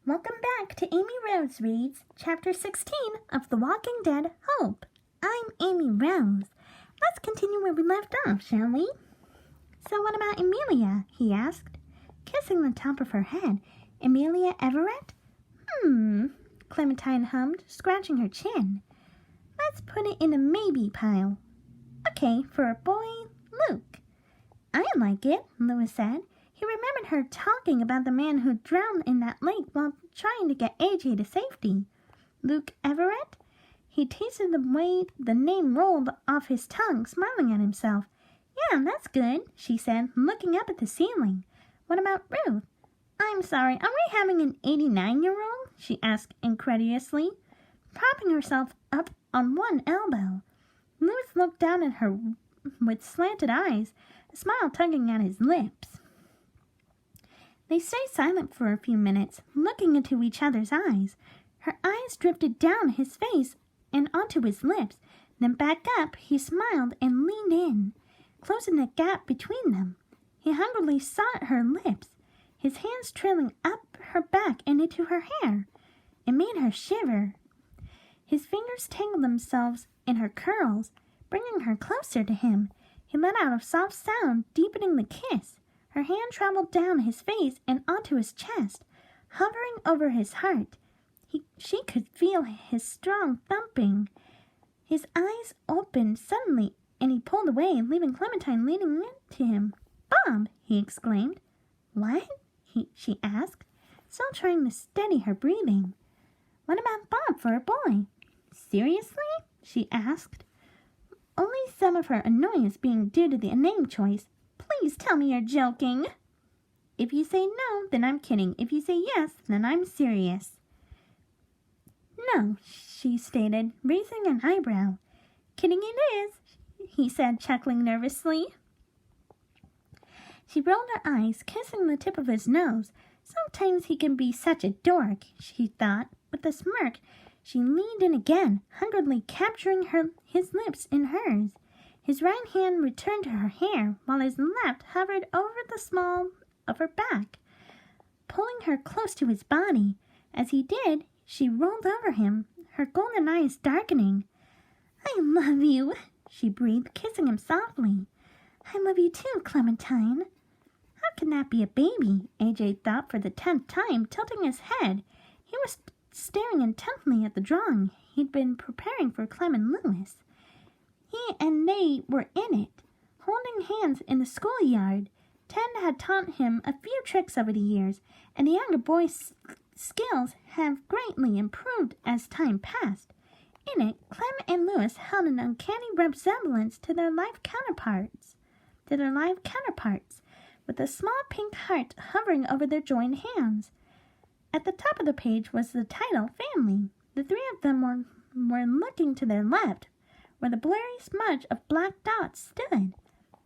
Welcome back to Amy Rose Reads, Chapter 16 of The Walking Dead Hope. I'm Amy Rose. Let's continue where we left off, shall we? So what about Amelia? He asked, kissing the top of her head. Amelia Everett? Clementine hummed, scratching her chin. Let's put it in the maybe pile. Okay, for a boy, Luke. I like it, Louis said. He remembered her talking about the man who drowned in that lake while trying to get AJ to safety. Luke Everett? He tasted the way the name rolled off his tongue, smiling at himself. Yeah, that's good, she said, looking up at the ceiling. What about Ruth? I'm sorry, are we having an 89-year-old? She asked incredulously, propping herself up on one elbow. Louis looked down at her with slanted eyes, a smile tugging at his lips. They stayed silent for a few minutes, looking into each other's eyes. Her eyes drifted down his face and onto his lips. Then back up, he smiled and leaned in, closing the gap between them. He hungrily sought her lips, his hands trailing up her back and into her hair. It made her shiver. His fingers tangled themselves in her curls, bringing her closer to him. He let out a soft sound, deepening the kiss. Her hand traveled down his face and onto his chest, hovering over his heart. She could feel his strong thumping. His eyes opened suddenly, and he pulled away, leaving Clementine leaning into him. Bob! He exclaimed. What? She asked, still trying to steady her breathing. What about Bob for a boy? Seriously? She asked, only some of her annoyance being due to the name choice. Please tell me you're joking. If you say no, then I'm kidding. If you say yes, then I'm serious. No, she stated, raising an eyebrow. Kidding it is, he said, chuckling nervously. She rolled her eyes, kissing the tip of his nose. Sometimes he can be such a dork, she thought. With a smirk, she leaned in again, hungrily capturing his lips in hers. His right hand returned to her hair, while his left hovered over the small of her back, pulling her close to his body. As he did, she rolled over him, her golden eyes darkening. I love you, she breathed, kissing him softly. I love you too, Clementine. How can that be a baby? AJ thought for the 10th time, tilting his head. He was staring intently at the drawing he'd been preparing for Clem and Louis. He and they were in it, holding hands in the schoolyard. Ted had taught him a few tricks over the years, and the younger boy's skills have greatly improved as time passed. In it, Clem and Louis held an uncanny resemblance to their life counterparts, with a small pink heart hovering over their joined hands. At the top of the page was the title, Family. The three of them were looking to their left, where the blurry smudge of black dots stood.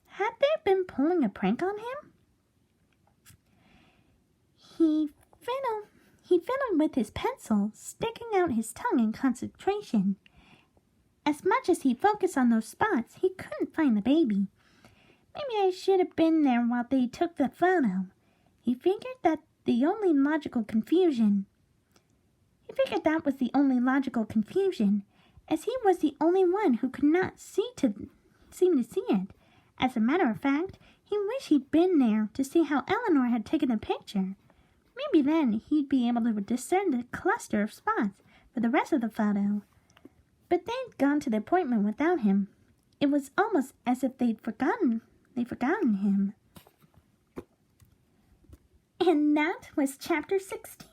Had they been pulling a prank on him? He fiddled with his pencil, sticking out his tongue in concentration. As much as he focused on those spots, he couldn't find the baby. Maybe I should have been there while they took the photo. He figured that was the only logical confusion, as he was the only one who could not seem to see it. As a matter of fact, he wished he'd been there to see how Eleanor had taken the picture. Maybe then he'd be able to discern the cluster of spots for the rest of the photo. But they'd gone to the appointment without him. It was almost as if they'd forgotten him. And that was Chapter 16.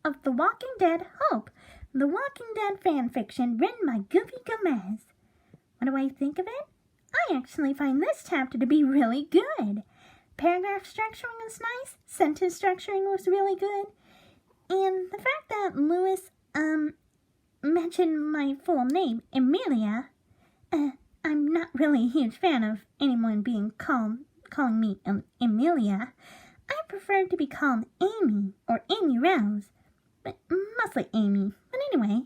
Of The Walking Dead Hope, The Walking Dead fanfiction written by Goofy Gomez. What do I think of it? I actually find this chapter to be really good. Paragraph structuring was nice, sentence structuring was really good, and the fact that Louis, mentioned my full name, Amelia, I'm not really a huge fan of anyone calling me Amelia. I prefer to be called Amy or Amy Rose, but mostly Amy. But anyway,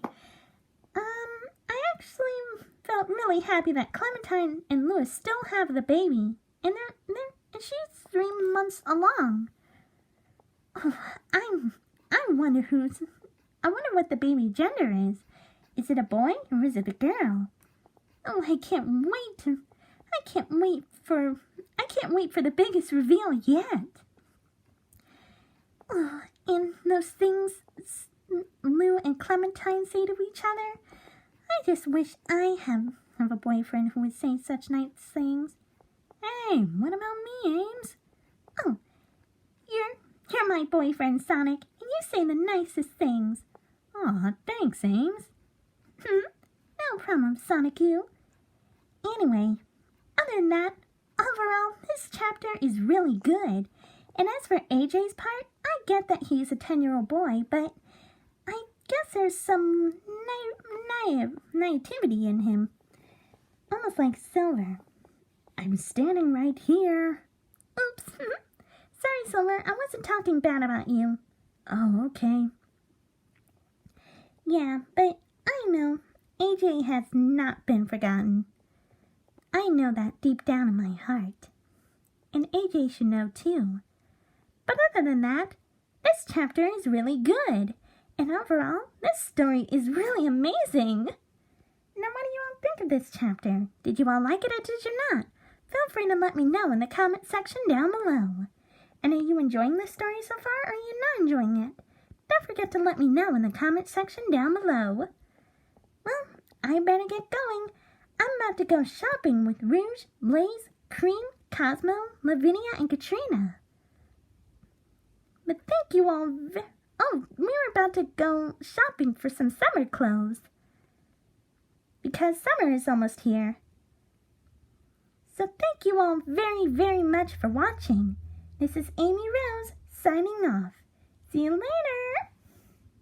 I actually felt really happy that Clementine and Louis still have the baby, and she's 3 months along. I wonder what the baby gender is. Is it a boy or is it a girl? Oh, I can't wait for the biggest reveal yet. Oh, and those things Lou and Clementine say to each other. I just wish I have a boyfriend who would say such nice things. Hey, what about me, Ames? Oh, you're my boyfriend, Sonic, and you say the nicest things. Aw, thanks, Ames. No problem, Sonic you. Anyway, other than that, overall, this chapter is really good. And as for AJ's part, I get that he's a 10-year-old boy, but I guess there's some naivety in him. Almost like Silver. I'm standing right here. Oops. Sorry, Silver, I wasn't talking bad about you. Oh, okay. Yeah, but I know AJ has not been forgotten. I know that deep down in my heart. And AJ should know too. But other than that, this chapter is really good. And overall, this story is really amazing. Now, what do you all think of this chapter? Did you all like it or did you not? Feel free to let me know in the comment section down below. And are you enjoying this story so far or are you not enjoying it? Don't forget to let me know in the comment section down below. Well, I better get going. I'm about to go shopping with Rouge, Blaze, Cream, Cosmo, Lavinia, and Katrina. But thank you all Oh, we were about to go shopping for some summer clothes. Because summer is almost here. So thank you all very, very much for watching. This is Amy Rose signing off. See you later.